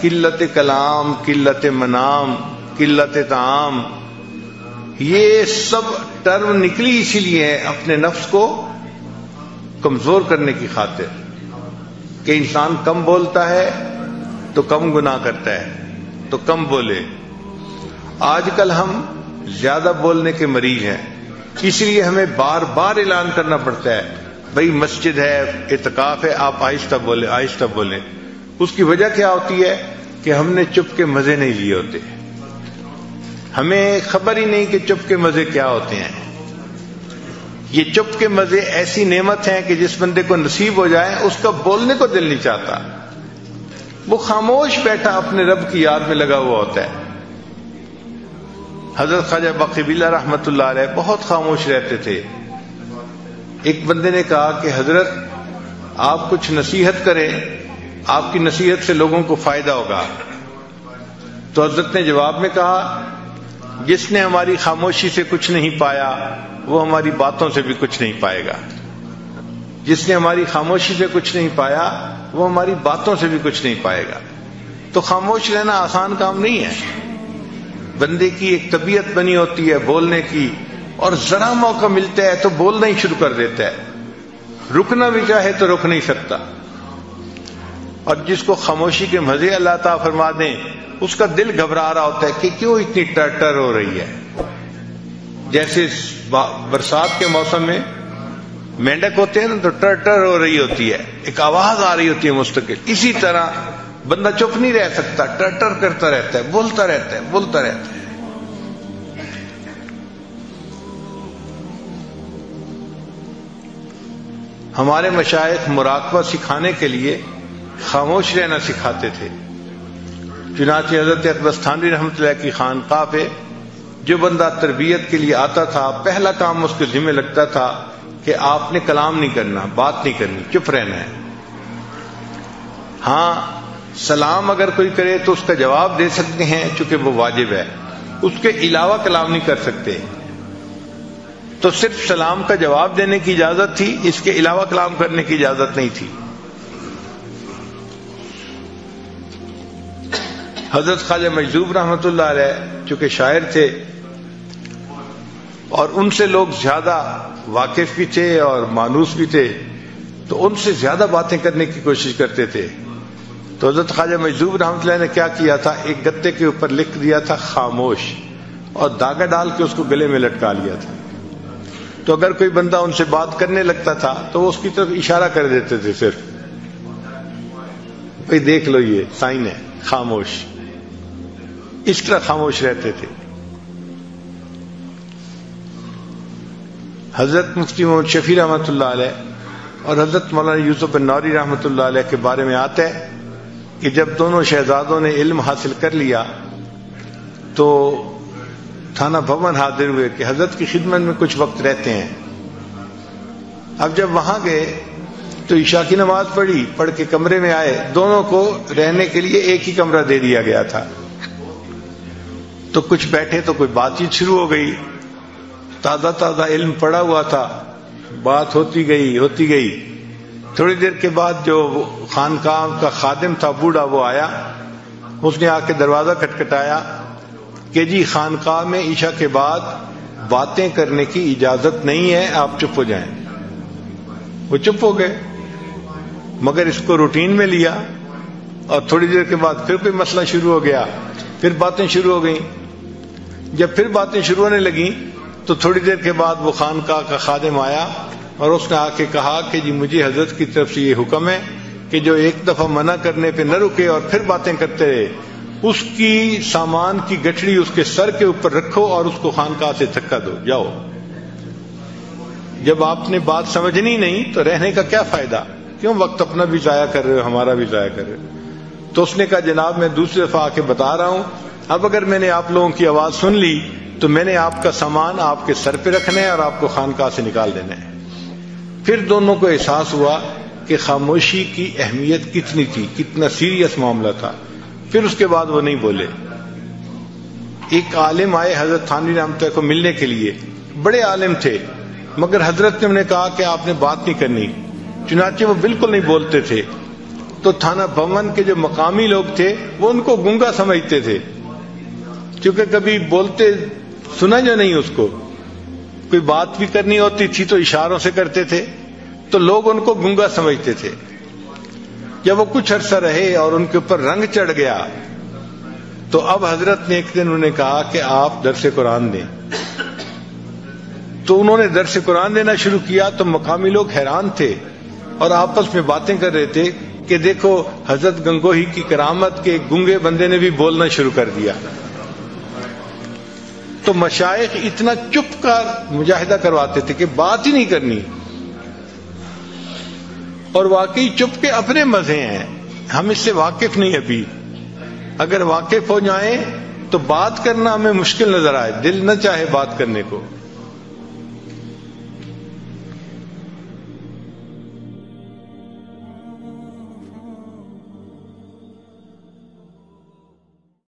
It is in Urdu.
قلت کلام، قلت منام، قلت طعام، یہ سب ٹرم نکلی اسی لیے ہے اپنے نفس کو کمزور کرنے کی خاطر کہ انسان کم بولتا ہے تو کم گناہ کرتا ہے، تو کم بولے۔ آج کل ہم زیادہ بولنے کے مریض ہیں، اس لیے ہمیں بار بار اعلان کرنا پڑتا ہے بھئی مسجد ہے، اعتکاف ہے، آپ آہستہ بولیں، آہستہ بولیں۔ اس کی وجہ کیا ہوتی ہے کہ ہم نے چپ کے مزے نہیں لیے ہوتے، ہمیں خبر ہی نہیں کہ چپ کے مزے کیا ہوتے ہیں۔ یہ چپ کے مزے ایسی نعمت ہیں کہ جس بندے کو نصیب ہو جائے اس کا بولنے کو دل نہیں چاہتا، وہ خاموش بیٹھا اپنے رب کی یاد میں لگا ہوا ہوتا ہے۔ حضرت خواجہ باقی رحمۃ اللہ علیہ بہت خاموش رہتے تھے۔ ایک بندے نے کہا کہ حضرت آپ کچھ نصیحت کریں، آپ کی نصیحت سے لوگوں کو فائدہ ہوگا۔ تو حضرت نے جواب میں کہا جس نے ہماری خاموشی سے کچھ نہیں پایا وہ ہماری باتوں سے بھی کچھ نہیں پائے گا، جس نے ہماری خاموشی سے کچھ نہیں پایا وہ ہماری باتوں سے بھی کچھ نہیں پائے گا۔ تو خاموش رہنا آسان کام نہیں ہے، بندے کی ایک طبیعت بنی ہوتی ہے بولنے کی، اور ذرا موقع ملتا ہے تو بولنا ہی شروع کر دیتا ہے، رکنا بھی چاہے تو رک نہیں سکتا۔ اور جس کو خاموشی کے مزے اللہ تعالیٰ فرما دیں اس کا دل گھبرا رہا ہوتا ہے کہ کیوں اتنی ٹر ہو رہی ہے۔ جیسے برسات کے موسم میں مینڈک ہوتے ہیں نا تو ٹر ہو رہی ہوتی ہے، ایک آواز آ رہی ہوتی ہے مستقل، اسی طرح بندہ چپ نہیں رہ سکتا، ٹر کرتا رہتا ہے، بولتا رہتا ہے، بولتا رہتا ہے۔ ہمارے مشائخ مراقبہ سکھانے کے لیے خاموش رہنا سکھاتے تھے۔ چنانچہ حضرت اقدس تھانوی رحمۃ اللہ کی خانقاہ پہ جو بندہ تربیت کے لیے آتا تھا پہلا کام اس کے ذمہ لگتا تھا کہ آپ نے کلام نہیں کرنا، بات نہیں کرنی، چپ رہنا ہے۔ ہاں سلام اگر کوئی کرے تو اس کا جواب دے سکتے ہیں چونکہ وہ واجب ہے، اس کے علاوہ کلام نہیں کر سکتے۔ تو صرف سلام کا جواب دینے کی اجازت تھی، اس کے علاوہ کلام کرنے کی اجازت نہیں تھی۔ حضرت خواجہ مجذوب رحمۃ اللہ علیہ چونکہ شاعر تھے اور ان سے لوگ زیادہ واقف بھی تھے اور مانوس بھی تھے، تو ان سے زیادہ باتیں کرنے کی کوشش کرتے تھے۔ تو حضرت خواجہ مجذوب رحمۃ اللہ نے کیا کیا تھا، ایک گتے کے اوپر لکھ دیا تھا خاموش، اور داغا ڈال کے اس کو گلے میں لٹکا لیا تھا۔ تو اگر کوئی بندہ ان سے بات کرنے لگتا تھا تو وہ اس کی طرف اشارہ کر دیتے تھے، صرف بھئی دیکھ لو یہ سائن ہے، خاموش۔ اس طرح خاموش رہتے تھے۔ حضرت مفتی محمد شفیع رحمۃ اللہ علیہ اور حضرت مولانا یوسف النوری رحمۃ اللہ علیہ کے بارے میں آتا ہے کہ جب دونوں شہزادوں نے علم حاصل کر لیا تو تھانہ بھون حاضر ہوئے کہ حضرت کی خدمت میں کچھ وقت رہتے ہیں۔ اب جب وہاں گئے تو عشاء کی نماز پڑھ کے کمرے میں آئے، دونوں کو رہنے کے لیے ایک ہی کمرہ دے دیا گیا تھا۔ تو کچھ بیٹھے تو کوئی بات چیت شروع ہو گئی، تازہ علم پڑا ہوا تھا، بات ہوتی گئی۔ تھوڑی دیر کے بعد جو خانقاہ کا خادم تھا بوڑھا، وہ آیا، اس نے آ کے دروازہ کھٹکھٹایا کہ جی خانقاہ میں عشاء کے بعد باتیں کرنے کی اجازت نہیں ہے، آپ چپ ہو جائیں۔ وہ چپ ہو گئے، مگر اس کو روٹین میں لیا، اور تھوڑی دیر کے بعد پھر کوئی مسئلہ شروع ہو گیا، پھر باتیں شروع ہو گئیں۔ جب پھر باتیں شروع ہونے لگیں تو تھوڑی دیر کے بعد وہ خانقاہ کا خادم آیا اور اس نے آ کے کہا کہ جی مجھے حضرت کی طرف سے یہ حکم ہے کہ جو ایک دفعہ منع کرنے پہ نہ رکے اور پھر باتیں کرتے رہے، اس کی سامان کی گٹھڑی اس کے سر کے اوپر رکھو اور اس کو خانقاہ سے دھکا دو، جاؤ۔ جب آپ نے بات سمجھنی نہیں تو رہنے کا کیا فائدہ، کیوں وقت اپنا بھی ضائع کر رہے ہو، ہمارا بھی ضائع کر رہے ہو۔ تو اس نے کہا جناب میں دوسری دفعہ آ کے بتا رہا ہوں، اب اگر میں نے آپ لوگوں کی آواز سن لی تو میں نے آپ کا سامان آپ کے سر پہ رکھنا ہے اور آپ کو خانقاہ سے نکال دینا ہے۔ پھر دونوں کو احساس ہوا کہ خاموشی کی اہمیت کتنی تھی، کتنا سیریس معاملہ تھا۔ پھر اس کے بعد وہ نہیں بولے۔ ایک عالم آئے حضرت تھانوی رحمۃ اللہ کو ملنے کے لیے، بڑے عالم تھے، مگر حضرت نے انہیں کہا کہ آپ نے بات نہیں کرنی، چنانچہ وہ بالکل نہیں بولتے تھے. تو تھانہ بھون کے جو مقامی لوگ تھے وہ ان کو گونگا سمجھتے تھے، کیونکہ کبھی بولتے سنا جو نہیں، اس کو کوئی بات بھی کرنی ہوتی تھی تو اشاروں سے کرتے تھے، تو لوگ ان کو گونگا سمجھتے تھے. جب وہ کچھ عرصہ رہے اور ان کے اوپر رنگ چڑھ گیا تو اب حضرت نے ایک دن انہیں کہا کہ آپ درس قرآن دیں. تو انہوں نے درس قرآن دینا شروع کیا تو مقامی لوگ حیران تھے اور آپس میں باتیں کر رہے تھے کہ دیکھو حضرت گنگوہی کی کرامت کے گونگے بندے نے بھی بولنا شروع کر دیا. تو مشائخ اتنا چپ کا مجاہدہ کرواتے تھے کہ بات ہی نہیں کرنی، اور واقعی چپ کے اپنے مزے ہیں، ہم اس سے واقف نہیں ابھی. اگر واقف ہو جائیں تو بات کرنا ہمیں مشکل نظر آئے، دل نہ چاہے بات کرنے کو.